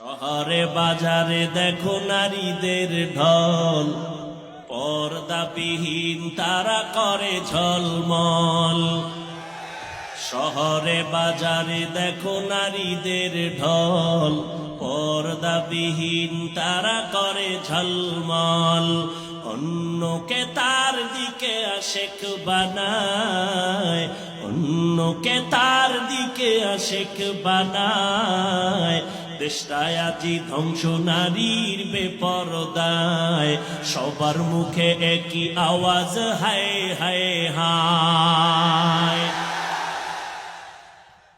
শহরে বাজারে দেখো নারীদের ঢল, পর্দাবিহীন তারা করে ঝলমল। শহরে বাজারে দেখো নারীদের ঢল, পর্দাবিহীন তারা করে ঝলমল। অন্যকে তার দিকে আশেক বানায়, অন্যকে তার দিকে আশেক বানায়। দেশটায় আজি ধ্বংস নারীর বেপরদায়, সবার মুখে একই আওয়াজ হায় হায় হায়।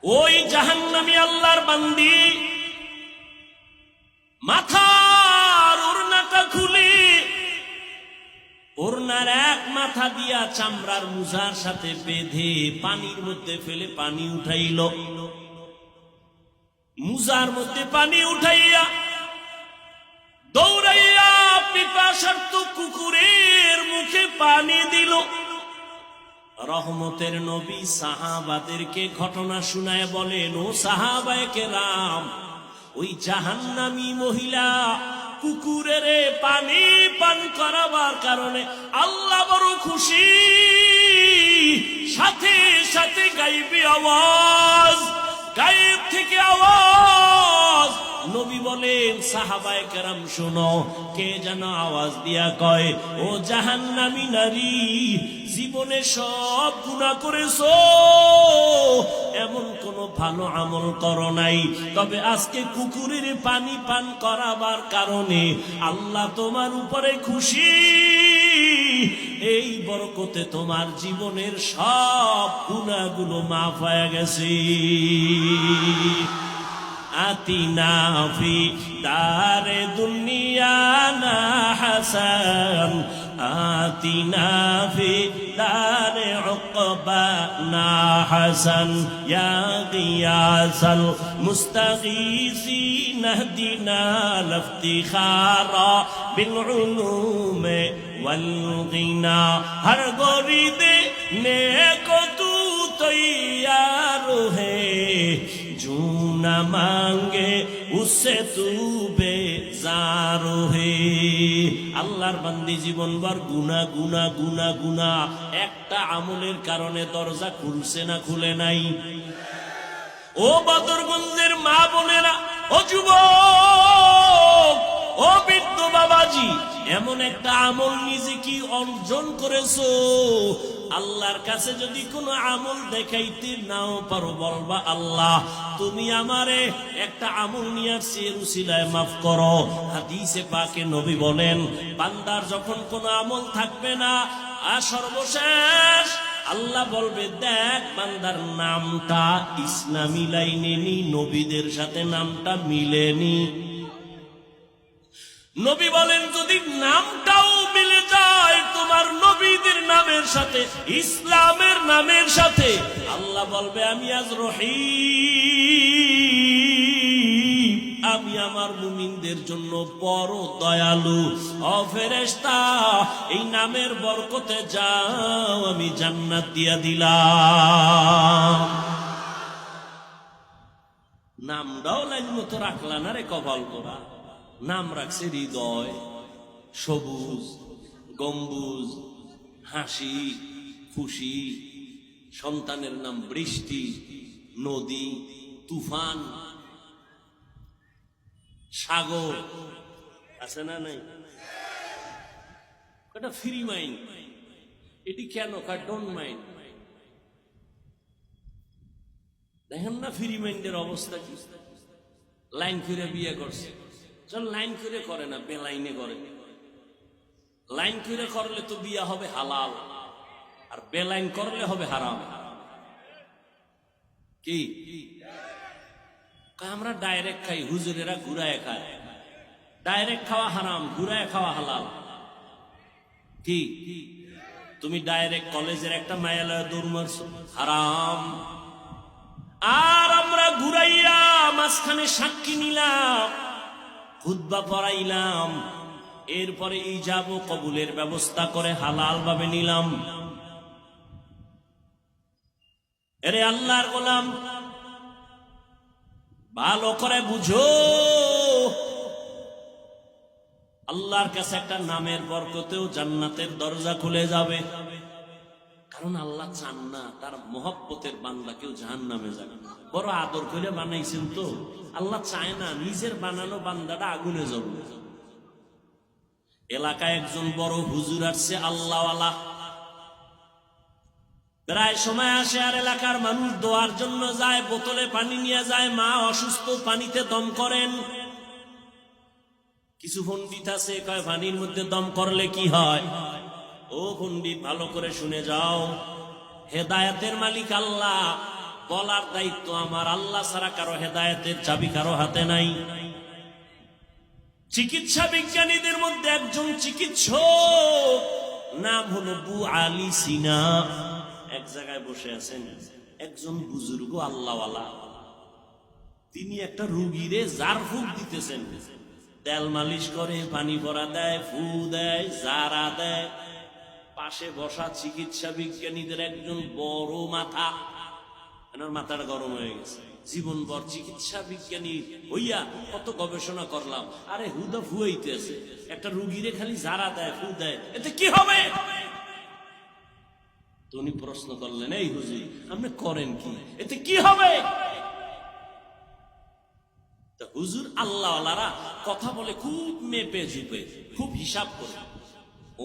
ওই জাহান্নামী আল্লাহর বান্দি মাথার ওড়নাটা খুলে, ওড়নার এক মাথা দিয়া চামড়ার মুজার সাথে বেঁধে পানির মধ্যে ফেলে পানি উঠাইল। মুজার মধ্যে পানি উঠাইয়া দৌড়াইয়া পিপাসার্ত কুকুরের মুখে পানি দিল। রহমতের নবী সাহাবাদেরকে ঘটনা শুনায় বলেন, ও সাহাবায়ে কেরাম, ওই জাহান্নামী মহিলা কুকুরের পানি পান করাবার কারণে আল্লাহ বড় খুশি। সাথে সাথে গাইবি আওয়াজ, গায়েব থেকে আওয়াজ। নবী বলেন, সাহাবায়ে কেরাম শোনো, কে যেন আওয়াজ দিয়া কয়, ও জাহান্নামী নারী, জীবনে সব গুনাহ করেছো, এমন কোন ভালো আমল করো নাই, তবে আজকে কুকুরের পানি পান করাবার কারণে আল্লাহ তোমার উপরে খুশি। এই বরকতে তোমার জীবনের সব গুনাহগুলো মাফ হয়ে গেছে। আতিনা ফি দারে দুনিয়া না হাসান, আতিনা ফি দারে উকবা না হাসান, ইয়া গিয়াসাল মুস্তাগীসিন ইহদিনা লিফতিখারা বিল উলুমে ওয়াল গিনা। হর গরিদে নেক তু তৈয়ার হে, जो न मांगे उससे तू बेजार है। আল্লাহর বান্দি জীবনভর গুনাহ গুনাহ গুনাহ গুনাহ, একটা আমলের কারণে দরজা খুলছে না খুলে নাই? ও বদরগঞ্জের মা বোনেরা, ও যুবক, ও বৃদ্ধ বাবাজি, এমন একটা আমল নিজে কি অর্জন করেছো? আল্লাহর কাছে যদি কোনো আমল দেখাইতে নাও পারো, বলবা, আল্লাহ তুমি আমারে একটা আমল নিয়ে আসছি, এর উসিলায় মাফ করো। হাদিসে পাকে নবী বলেন, বান্দার যখন কোনো আমল থাকবে না, আর সর্বশেষ আল্লাহ বলবে, দেখ বান্দার নামটা ইসলামী লাইনে নি, নবীদের সাথে নামটা মিলেনি। নবী বলেন, যদি নামটাও মিলে যায় তোমার নবীদের নামের সাথে, ইসলামের নামের সাথে, আল্লাহ বলবে, আমি আজ রহিম, আমি আমার মুমিনদের জন্য বড় দয়ালু। ও ফেরেশতা, এই নামের বরকতে যাও, আমি জান্নাত দিয়া দিলাম। নামটাও লাইন মতো রাখলা না রে কপাল করা। নাম রাখছে হৃদয়, সবুজ, গম্বুজ, হাসি, খুশি। সন্তানের নাম বৃষ্টি, নদী, তুফান, সাগর, আছে না নাই? এটা ফ্রি মাইন্ড। এটি কেন? Don't mind. দেখেন না ফ্রি মাইন্ডের অবস্থা কি? লাইন করে বিয়ে করছে, চল লাইন করে করে না, বেলাইনে করে। লাইন করে করলে তো বিয়া হবে হালাল, আর বেলাইন করলে হবে হারাম। কি আমরা ডাইরেক্ট খাই, হুজুরেরা ঘুরায় খায়। ডাইরেক্ট খাওয়া হারাম, ঘুরায় খাওয়া হালাল। কি তুমি ডাইরেক্ট কলেজের একটা মায়ালয় দৌড় মারছো, হারাম। আর আমরা ঘুরাইয়া মাঝখানে সাক্ষী নিলাম, খুতবা পড়াইলাম, এরপরে ইজাব ও কবুলের ব্যবস্থা করে হালাল ভাবে নিলাম। এরে আল্লাহর গোলাম, ভালো করে বুঝো, আল্লাহর কাছে একটা নামের বরকতেও জান্নাতের দরজা খুলে যাবে। কারণ আল্লাহ চান না তার মহব্বতের বান্দা কেউ জাহান্নামে যাবে। বড় আদর করে বানাইছেন তো, আল্লাহ চায় না নিজের বানানো বান্দাটা আগুনে জ্বলবে। এলাকায় একজন বড় হুজুর আসছে, আল্লাহওয়ালা। প্রায় সময় আসে আর এলাকার মানুষ দোয়ার জন্য যায়, বোতলে পানি নিয়ে যায়। মা অসুস্থ, পানিতে দম করেন। কিছু পণ্ডিত আছে কয় পানির মধ্যে দম করলে কি হয়। ও পণ্ডিত, ভালো করে শুনে যাও, হেদায়েতের মালিক আল্লাহ, বলার দায়িত্ব আমার। আল্লাহ ছাড়া কারো হেদায়েতের চাবি কারো হাতে নাই। চিকিৎসা বিজ্ঞানীদের মধ্যে একজন চিকিৎসক, নাম হলো বু আলী সিনা। এক জায়গায় বসে আছেন, একজন বুজুর্গ আল্লাহওয়ালা, তিনি একটা রুগীরে জার ফুক দিতেছেন। তেল মালিশ করে, পানি ভরা দেয়, ফু দেয়, জারা দেয়। পাশে বসা চিকিৎসা বিজ্ঞানীদের একজন বড় মাথা, এনার মাথাটা গরম হয়ে গেছে। জীবনভর চিকিৎসা বিজ্ঞানী হইয়া কত গবেষণা করলাম, আরে হুদা ফুয়াইতেছে, একটা রুগীরে খালি জারা দেয়, ফু দেয়, এতে কি হবে? তো উনি প্রশ্ন করলেন, এই হুজুর আপনি করেন কি, এতে কি হবে? হুজুর আল্লাহওয়ালারা কথা বলে খুব মেপে ঝুপে, খুব হিসাব করে।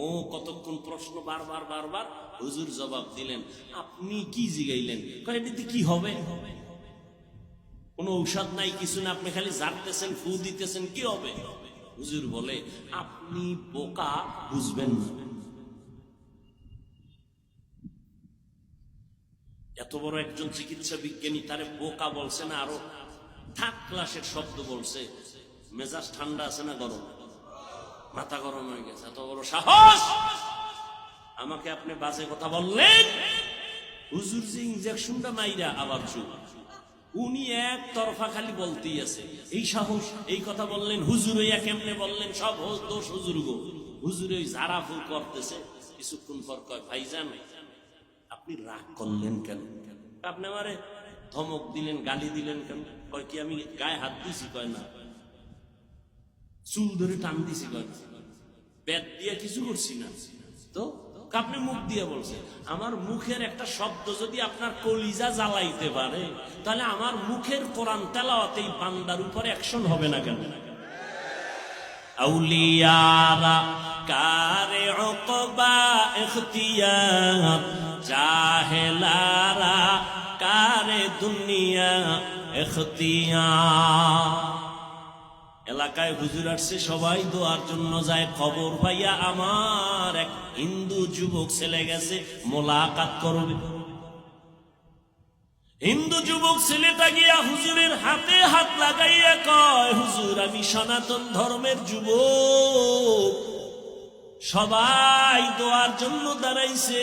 ও কতক্ষণ প্রশ্ন বারবার বারবার, হুজুর জবাব দিলেন। আপনি কি জিগাইলেন? এটাতে কি হবে? কোন ঔষধ নাই, কিছু না, আপনি খালি জারতেছেন, ফু দিতেছেন, কি হবে? হুজুর বলে, আপনি বোকা, বুঝবেন না। এত বড় একজন চিকিৎসা বিজ্ঞানী, তারে বোকা বলছে না, আরো থার্ড ক্লাসের শব্দ বলছে। মেজাজ ঠান্ডা আছে না গরম? মাথা গরম হয়ে গেছে। এত বড় সাহস, আমাকে আপনি বাজে কথা বললেন। হুজুর যে ইনজেকশনটা মাইরা আবার চুপ, উনি এক তরফা খালি বলতেই আছে, এই সাহস, এই কথা বললেন। হুজুর ইয়া কেমনে বললেন, সব দোষ হুজুর গো। হুজুর ওই জারা ফুল করতেছে। কিছুক্ষণ পর কয়, ভাইজান আপনি রাগ করলেন কেন? আপনি আমারে ধমক দিলেন, গালি দিলেন কেন? কয় কি আমি গায়ে হাত দিছি? কয় না। চুল ধরে টান দিছি? কয় পেট দিয়ে কিছু করছি না। তো আপনি মুখ দিয়ে বলছেন। আমার মুখের একটা শব্দ যদি আপনার কলিজা জ্বালাইতে পারে, তাহলে আমার মুখের কোরআন তেলাওয়াতে এই বান্দার উপরে অ্যাকশন হবে না কেন? আউলিয়ারা কারে উকবা ইখতিয়ার, জাহেলারা কারে দুনিয়া ইখতিয়ার। এলাকায় হুজুর আসছে, সবাই দোয়ার জন্য যায়। খবর পাইয়া আমার এক হিন্দু যুবক ছেলে গেছে, মোলাকাত করবে। হিন্দু যুবক ছেলেটা গিয়া হুজুরের হাতে হাত লাগাইয়া কয়, হুজুর আমি সনাতন ধর্মের যুবক, সবাই দোয়ার জন্য দাঁড়াইছে,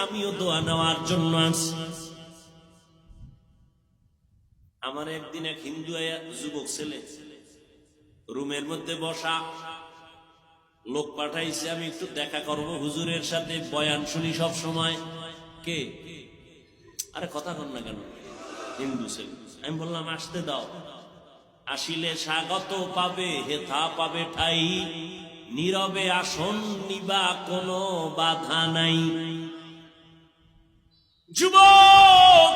আমিও দোয়া নেওয়ার জন্য আসছি। আমার একদিন এক হিন্দু যুবক ছেলে রুমের মধ্যে বসা, লোক পাঠাইছে আমি একটু দেখা করব হুজুরের সাথে, বয়ান শুনি সব সময়। কে? আরে কথা কন না কেন? হিন্দু ছেলে। আমি বললাম আসতে দাও। আসিলে স্বাগত পাবে, হেথা পাবে ঠাই, নীরবে আসন নিবা কোনো বাধা নাই। যুবক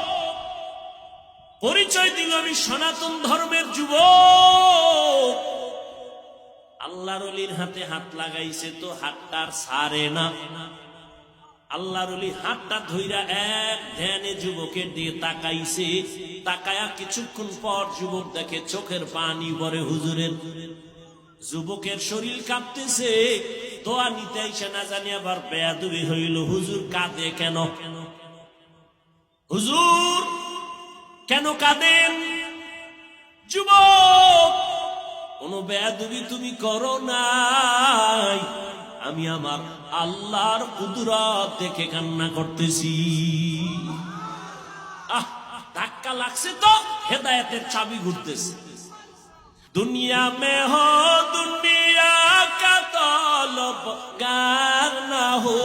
পরিচয় দিল, আমি সনাতন ধর্মের যুবক। আল্লাহর ওলির হাতে হাত লাগাইছে তো হাতটার সারে না। আল্লাহর ওলি হাতটা ধইরা এক ধ্যানে যুবকের দিয়ে তাকাইছে। তাকায়া কিছুক্ষণ পর যুবক দেখে চোখের পানি পড়ে হুজুরের। যুবকের শরীর কাঁপতেছে, দোয়া নিতে আইসা না জানি আবার বেয়াদবি হইল। হুজুর কাঁদে কেন? হুজুর কেন কাঁদেন? যুবক কোন বেয়াদবি তুমি করো নাই, আমি আমার আল্লাহর কুদরত দেখে কান্না করতেছি। ধাক্কা লাগছে তো হেদায়েতের চাবি ঘুরতেছে। দুনিয়া মে হো দুনিয়া কা তলবগার না হো,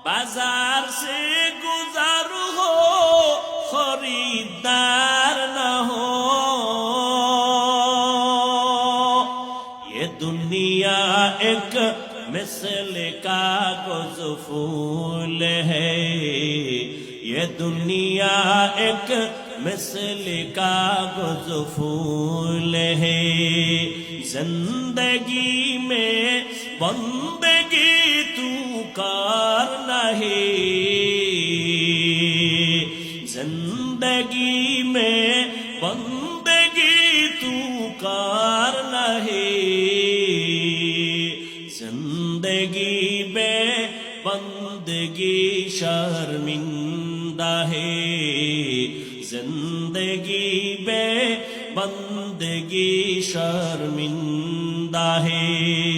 বাজার সে গুজার হো খরিদার না হো। मिसल कागज फूल है, ये दुनिया एक मिसल कागज फूल है। जिंदगी में बंदगी तू कर नहीं, जिंदगी में बंदगी तू कर नहीं, जिंदगी में बंदगी शर्मिंदा है, जिंदगी में बंदगी शर्मिंदा है।